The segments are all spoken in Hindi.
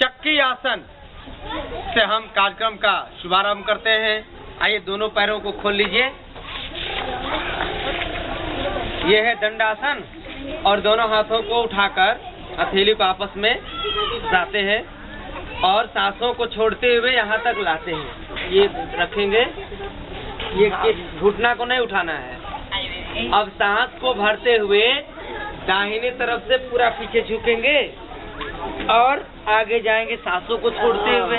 चक्की आसन से हम कार्यक्रम का शुभारंभ करते हैं। आइए दोनों पैरों को खोल लीजिए। ये है दंडासन और दोनों हाथों को उठाकर हथेली को आपस में लाते हैं और सांसों को छोड़ते हुए यहाँ तक लाते हैं। ये रखेंगे, ये घुटना को नहीं उठाना है। अब सांस को भरते हुए दाहिनी तरफ से पूरा पीछे झुकेंगे और आगे जाएंगे सांसों को छोड़ते हुए।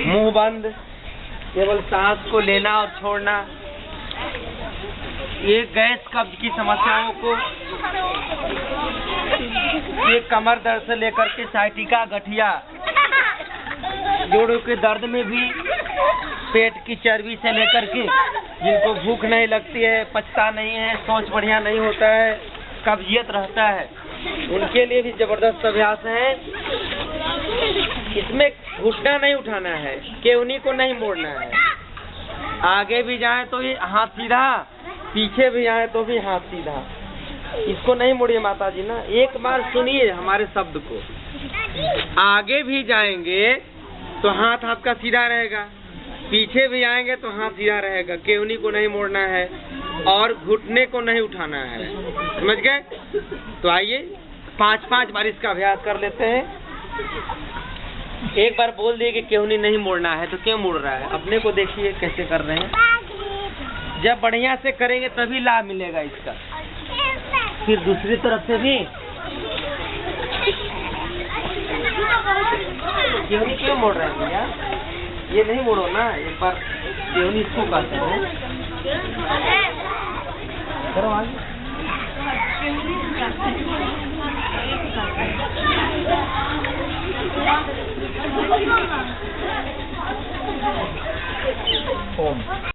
मुंह बंद, केवल सांस को लेना और छोड़ना। ये गैस कब्ज की समस्याओं को, ये कमर दर्द से लेकर के साइटिका, गठिया, जोड़ों के दर्द में भी, पेट की चर्बी से लेकर के जिनको भूख नहीं लगती है, पचता नहीं है, सोच बढ़िया नहीं होता है, कब्जियत रहता है, उनके लिए भी जबरदस्त अभ्यास है। इसमें घुटना नहीं उठाना है, केवनी को नहीं मोड़ना है। आगे भी जाए तो ये हाथ सीधा, पीछे भी आए तो भी हाथ सीधा। इसको नहीं मोड़िए माता जी ना, एक बार सुनिए हमारे शब्द को। आगे भी जाएंगे तो हाथ आपका सीधा रहेगा, पीछे भी आएंगे तो हाथ सीधा रहेगा। केवनी को नहीं मोड़ना है और घुटने को नहीं उठाना है। समझ गए? तो आइए 5-5 बार इसका अभ्यास कर लेते हैं। एक बार बोल दिए कि केवनी नहीं मोड़ना है तो क्यों मोड़ रहा है? अपने को देखिए कैसे कर रहे हैं। जब बढ़िया से करेंगे तभी लाभ मिलेगा इसका। फिर दूसरी तरफ से भी केवनी क्यों मोड़ रहे हैं भैया? ये नहीं मोड़ो ना, एक बार केवनी इसको कहते हैं। करो आगे। ओम।